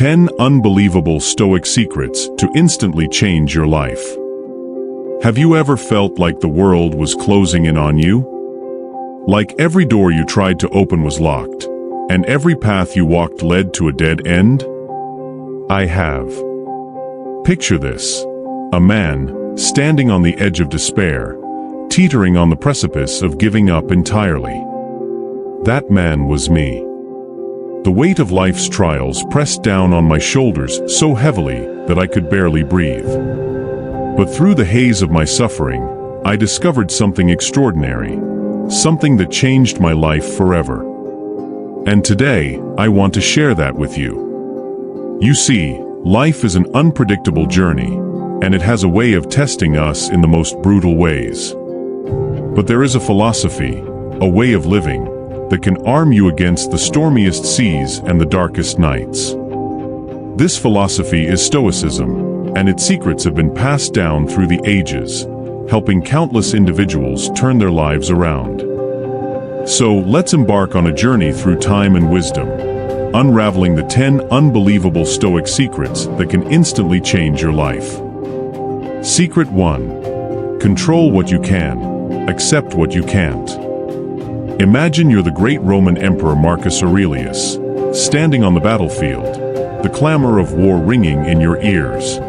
10 Unbelievable Stoic Secrets to Instantly Change Your Life. Have you ever felt like the world was closing in on you? Like every door you tried to open was locked, and every path you walked led to a dead end? I have. Picture this: a man standing on the edge of despair, teetering on the precipice of giving up entirely. That man was me. The weight of life's trials pressed down on my shoulders so heavily that I could barely breathe. But through the haze of my suffering, I discovered something extraordinary, something that changed my life forever. And today, I want to share that with you. You see, life is an unpredictable journey, and it has a way of testing us in the most brutal ways. But there is a philosophy, a way of living, that can arm you against the stormiest seas and the darkest nights. This philosophy is Stoicism, and its secrets have been passed down through the ages, helping countless individuals turn their lives around. So let's embark on a journey through time and wisdom, unraveling the 10 unbelievable Stoic secrets that can instantly change your life. Secret 1. Control what you can, accept what you can't. Imagine you're the great Roman Emperor Marcus Aurelius, standing on the battlefield, the clamor of war ringing in your ears.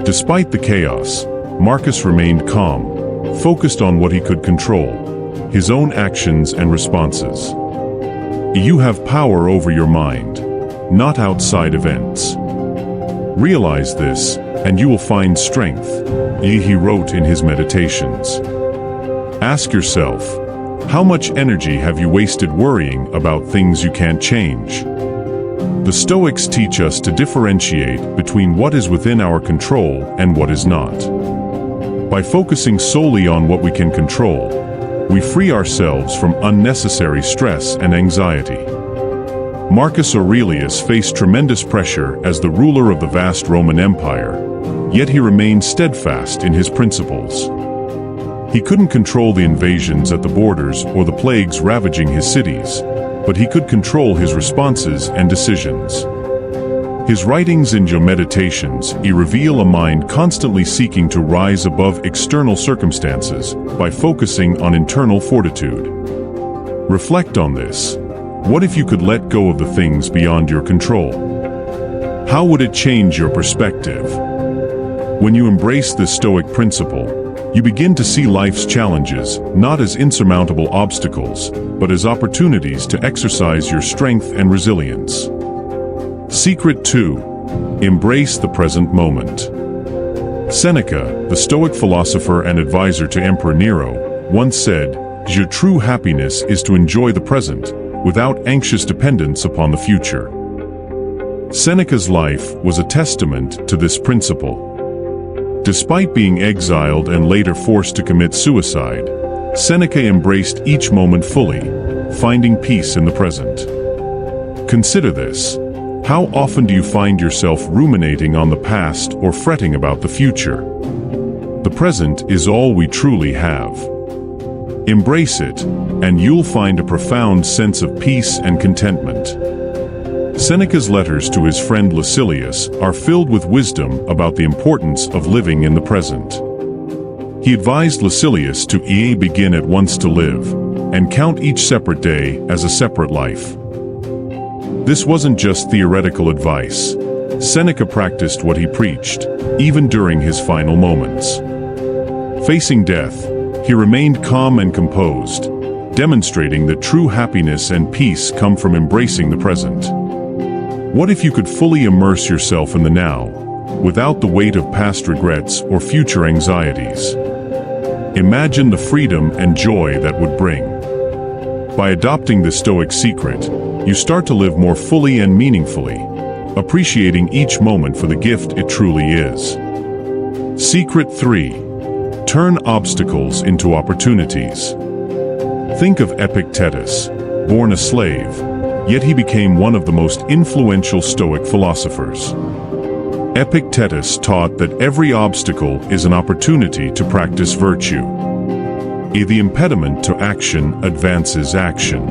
Despite the chaos, Marcus remained calm, focused on what he could control, his own actions and responses. You have power over your mind, not outside events. Realize this, and you will find strength, he wrote in his meditations. Ask yourself, how much energy have you wasted worrying about things you can't change? The Stoics teach us to differentiate between what is within our control and what is not. By focusing solely on what we can control, we free ourselves from unnecessary stress and anxiety. Marcus Aurelius faced tremendous pressure as the ruler of the vast Roman Empire, yet he remained steadfast in his principles. He couldn't control the invasions at the borders or the plagues ravaging his cities, but he could control his responses and decisions. His writings and meditations reveal a mind constantly seeking to rise above external circumstances by focusing on internal fortitude. Reflect on this. What if you could let go of the things beyond your control? How would it change your perspective? When you embrace this Stoic principle, you begin to see life's challenges not as insurmountable obstacles, but as opportunities to exercise your strength and resilience. Secret 2. Embrace the present moment. Seneca, the Stoic philosopher and advisor to Emperor Nero, once said, "Your true happiness is to enjoy the present, without anxious dependence upon the future." Seneca's life was a testament to this principle. Despite being exiled and later forced to commit suicide, Seneca embraced each moment fully, finding peace in the present. Consider this. How often do you find yourself ruminating on the past or fretting about the future? The present is all we truly have. Embrace it, and you'll find a profound sense of peace and contentment. Seneca's letters to his friend Lucilius are filled with wisdom about the importance of living in the present. He advised Lucilius to begin at once to live, and count each separate day as a separate life. This wasn't just theoretical advice. Seneca practiced what he preached, even during his final moments. Facing death, he remained calm and composed, demonstrating that true happiness and peace come from embracing the present. What if you could fully immerse yourself in the now, without the weight of past regrets or future anxieties? Imagine the freedom and joy that would bring. By adopting this Stoic secret, you start to live more fully and meaningfully, appreciating each moment for the gift it truly is. Secret 3. Turn obstacles into opportunities. Think of Epictetus, born a slave, yet he became one of the most influential Stoic philosophers. Epictetus taught that every obstacle is an opportunity to practice virtue. The impediment to action advances action.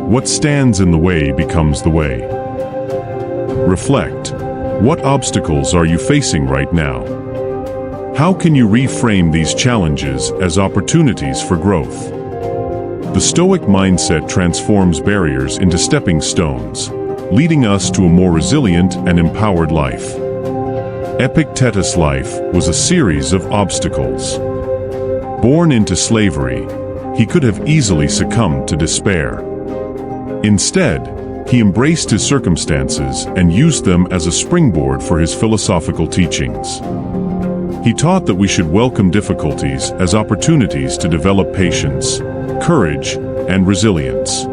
What stands in the way becomes the way. Reflect. What obstacles are you facing right now? How can you reframe these challenges as opportunities for growth? The Stoic mindset transforms barriers into stepping stones, leading us to a more resilient and empowered life. Epictetus' life was a series of obstacles. Born into slavery, he could have easily succumbed to despair. Instead, he embraced his circumstances and used them as a springboard for his philosophical teachings. He taught that we should welcome difficulties as opportunities to develop patience, courage, and resilience.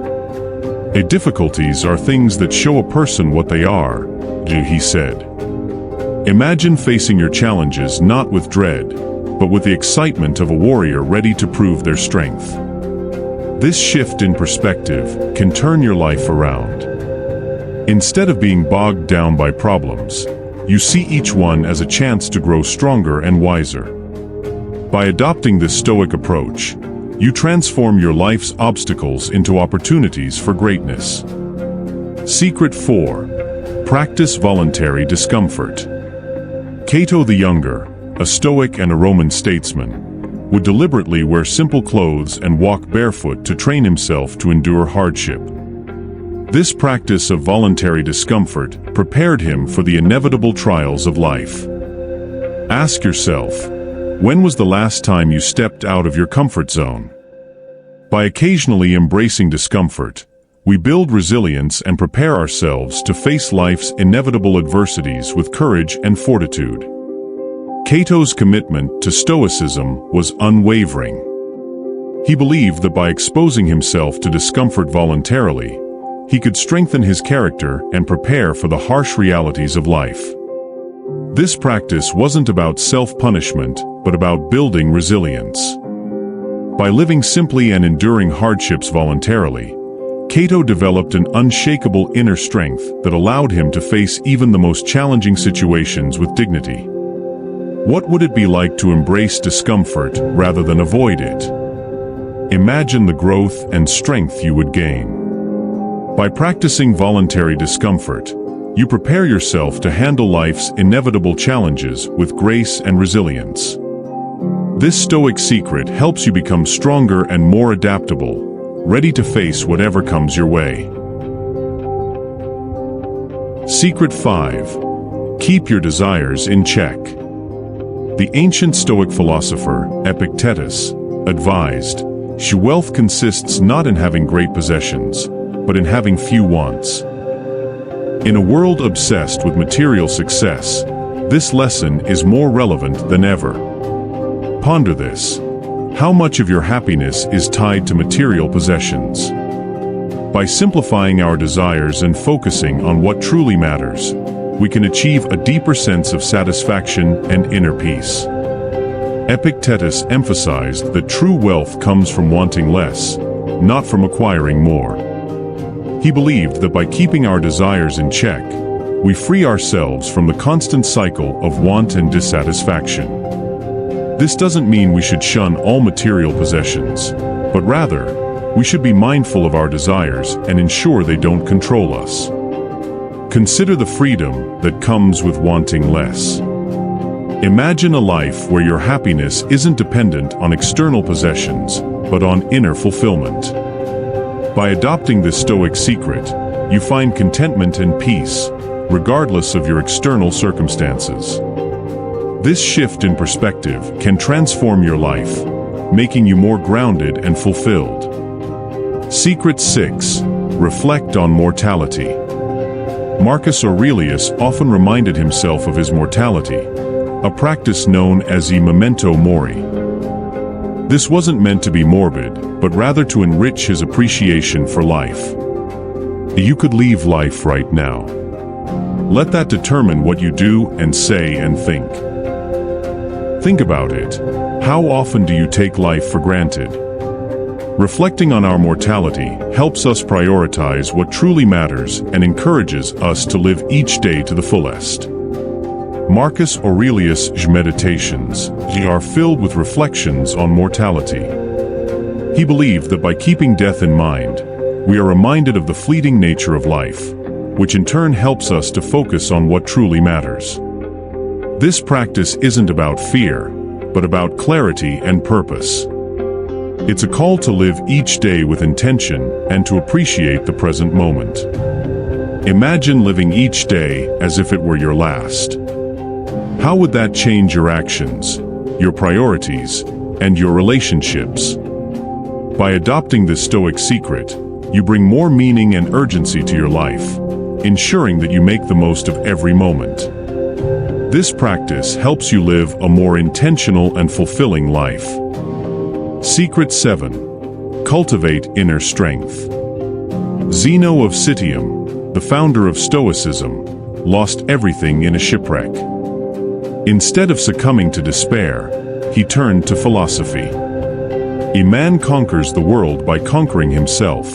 Difficulties are things that show a person what they are, he said. Imagine facing your challenges not with dread, but with the excitement of a warrior ready to prove their strength. This shift in perspective can turn your life around. Instead of being bogged down by problems, you see each one as a chance to grow stronger and wiser. By adopting this Stoic approach, you transform your life's obstacles into opportunities for greatness. Secret 4. Practice voluntary discomfort. Cato the Younger, a Stoic and a Roman statesman, would deliberately wear simple clothes and walk barefoot to train himself to endure hardship. This practice of voluntary discomfort prepared him for the inevitable trials of life. Ask yourself, when was the last time you stepped out of your comfort zone? By occasionally embracing discomfort, we build resilience and prepare ourselves to face life's inevitable adversities with courage and fortitude. Cato's commitment to Stoicism was unwavering. He believed that by exposing himself to discomfort voluntarily, he could strengthen his character and prepare for the harsh realities of life. This practice wasn't about self-punishment, but about building resilience. By living simply and enduring hardships voluntarily, Cato developed an unshakable inner strength that allowed him to face even the most challenging situations with dignity. What would it be like to embrace discomfort rather than avoid it? Imagine the growth and strength you would gain. By practicing voluntary discomfort, you prepare yourself to handle life's inevitable challenges with grace and resilience. This Stoic secret helps you become stronger and more adaptable, ready to face whatever comes your way. Secret 5. Keep your desires in check. The ancient Stoic philosopher, Epictetus, advised, wealth consists not in having great possessions, but in having few wants. In a world obsessed with material success, this lesson is more relevant than ever. Ponder this. How much of your happiness is tied to material possessions? By simplifying our desires and focusing on what truly matters, we can achieve a deeper sense of satisfaction and inner peace. Epictetus emphasized that true wealth comes from wanting less, not from acquiring more. He believed that by keeping our desires in check, we free ourselves from the constant cycle of want and dissatisfaction. This doesn't mean we should shun all material possessions, but rather, we should be mindful of our desires and ensure they don't control us. Consider the freedom that comes with wanting less. Imagine a life where your happiness isn't dependent on external possessions, but on inner fulfillment. By adopting this Stoic secret, you find contentment and peace, regardless of your external circumstances. This shift in perspective can transform your life, making you more grounded and fulfilled. Secret 6. Reflect on mortality. Marcus Aurelius often reminded himself of his mortality, a practice known as the memento mori. This wasn't meant to be morbid, but rather to enrich his appreciation for life. You could leave life right now. Let that determine what you do and say and think. Think about it. How often do you take life for granted? Reflecting on our mortality helps us prioritize what truly matters and encourages us to live each day to the fullest. Marcus Aurelius' meditations are filled with reflections on mortality. He believed that by keeping death in mind, we are reminded of the fleeting nature of life, which in turn helps us to focus on what truly matters. This practice isn't about fear, but about clarity and purpose. It's a call to live each day with intention and to appreciate the present moment. Imagine living each day as if it were your last. How would that change your actions, your priorities, and your relationships? By adopting this Stoic secret, you bring more meaning and urgency to your life, ensuring that you make the most of every moment. This practice helps you live a more intentional and fulfilling life. Secret 7. Cultivate inner strength. Zeno of Citium, the founder of Stoicism, lost everything in a shipwreck. Instead of succumbing to despair, he turned to philosophy. A man conquers the world by conquering himself,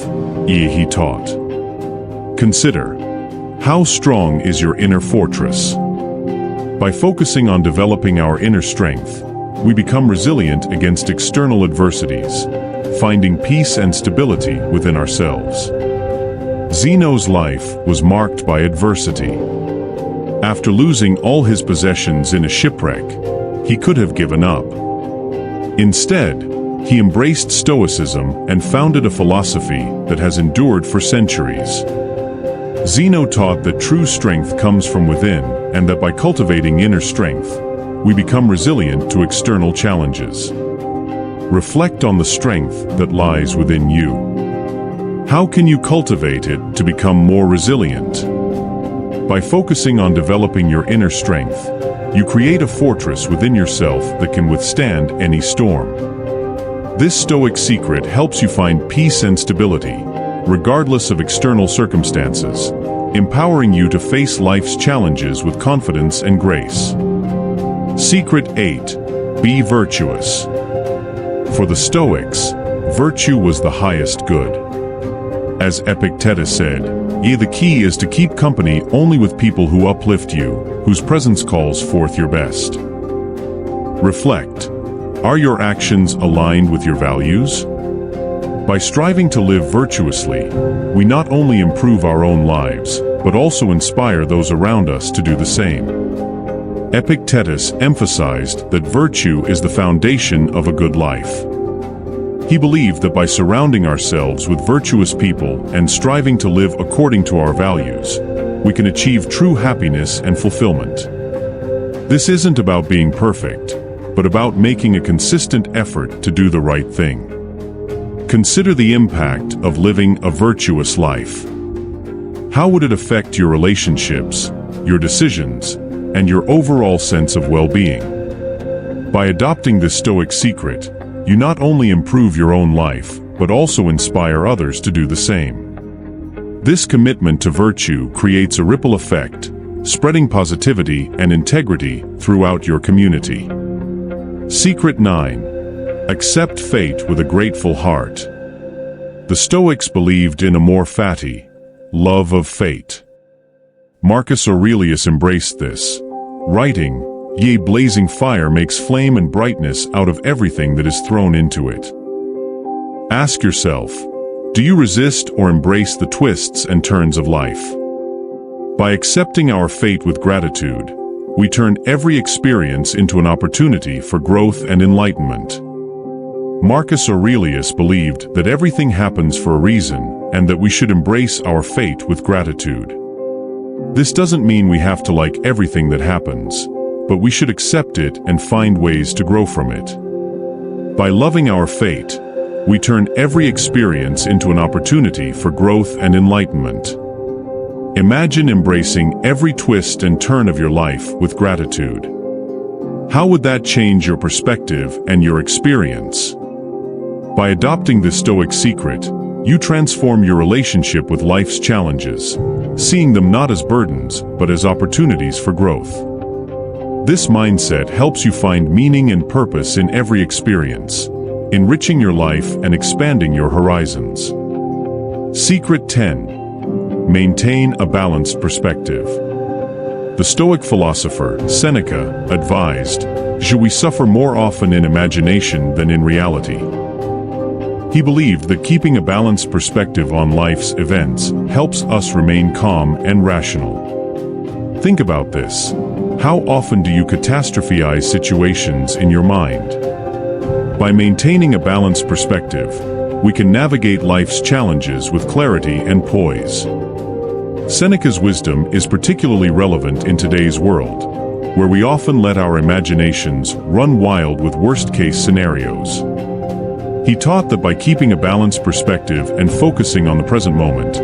he taught. Consider, how strong is your inner fortress? By focusing on developing our inner strength, we become resilient against external adversities, finding peace and stability within ourselves. Zeno's life was marked by adversity. After losing all his possessions in a shipwreck, he could have given up. Instead, he embraced Stoicism and founded a philosophy that has endured for centuries. Zeno taught that true strength comes from within, and that by cultivating inner strength, we become resilient to external challenges. Reflect on the strength that lies within you. How can you cultivate it to become more resilient? By focusing on developing your inner strength, you create a fortress within yourself that can withstand any storm. This Stoic secret helps you find peace and stability, regardless of external circumstances, empowering you to face life's challenges with confidence and grace. Secret 8. Be virtuous. For the Stoics, virtue was the highest good. As Epictetus said, the key is to keep company only with people who uplift you, whose presence calls forth your best. Reflect. Are your actions aligned with your values? By striving to live virtuously, we not only improve our own lives, but also inspire those around us to do the same. Epictetus emphasized that virtue is the foundation of a good life. He believed that by surrounding ourselves with virtuous people and striving to live according to our values, we can achieve true happiness and fulfillment. This isn't about being perfect, but about making a consistent effort to do the right thing. Consider the impact of living a virtuous life. How would it affect your relationships, your decisions, and your overall sense of well-being? By adopting this Stoic secret, you not only improve your own life, but also inspire others to do the same. This commitment to virtue creates a ripple effect, spreading positivity and integrity throughout your community. Secret 9. Accept fate with a grateful heart. The Stoics believed in amor fati, love of fate. Marcus Aurelius embraced this, writing, "Yea, blazing fire makes flame and brightness out of everything that is thrown into it." Ask yourself, do you resist or embrace the twists and turns of life? By accepting our fate with gratitude, we turn every experience into an opportunity for growth and enlightenment. Marcus Aurelius believed that everything happens for a reason and that we should embrace our fate with gratitude. This doesn't mean we have to like everything that happens, but we should accept it and find ways to grow from it. By loving our fate, we turn every experience into an opportunity for growth and enlightenment. Imagine embracing every twist and turn of your life with gratitude. How would that change your perspective and your experience? By adopting this Stoic secret, you transform your relationship with life's challenges, seeing them not as burdens, but as opportunities for growth. This mindset helps you find meaning and purpose in every experience, enriching your life and expanding your horizons. Secret 10. Maintain a balanced perspective. The Stoic philosopher, Seneca, advised, "Should we suffer more often in imagination than in reality?" He believed that keeping a balanced perspective on life's events helps us remain calm and rational. Think about this. How often do you catastrophize situations in your mind? By maintaining a balanced perspective, we can navigate life's challenges with clarity and poise. Seneca's wisdom is particularly relevant in today's world, where we often let our imaginations run wild with worst-case scenarios. He taught that by keeping a balanced perspective and focusing on the present moment,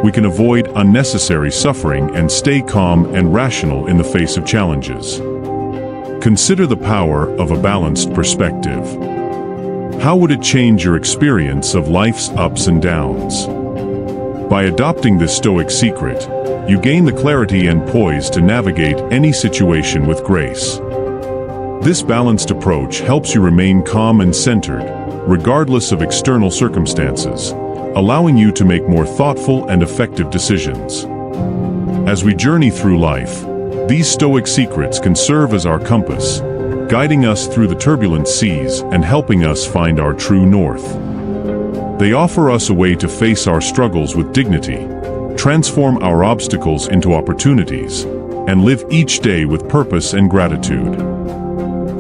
we can avoid unnecessary suffering and stay calm and rational in the face of challenges. Consider the power of a balanced perspective. How would it change your experience of life's ups and downs? By adopting this Stoic secret, you gain the clarity and poise to navigate any situation with grace. This balanced approach helps you remain calm and centered, regardless of external circumstances, allowing you to make more thoughtful and effective decisions. As we journey through life, these Stoic secrets can serve as our compass, guiding us through the turbulent seas and helping us find our true north. They offer us a way to face our struggles with dignity, transform our obstacles into opportunities, and live each day with purpose and gratitude.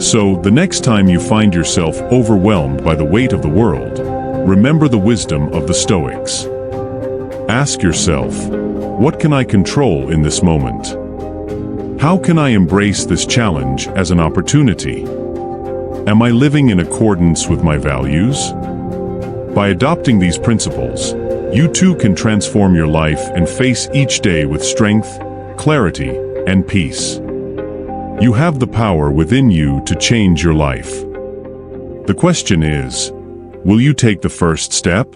So, the next time you find yourself overwhelmed by the weight of the world, remember the wisdom of the Stoics. Ask yourself, what can I control in this moment? How can I embrace this challenge as an opportunity? Am I living in accordance with my values? By adopting these principles, you too can transform your life and face each day with strength, clarity, and peace. You have the power within you to change your life. The question is, will you take the first step?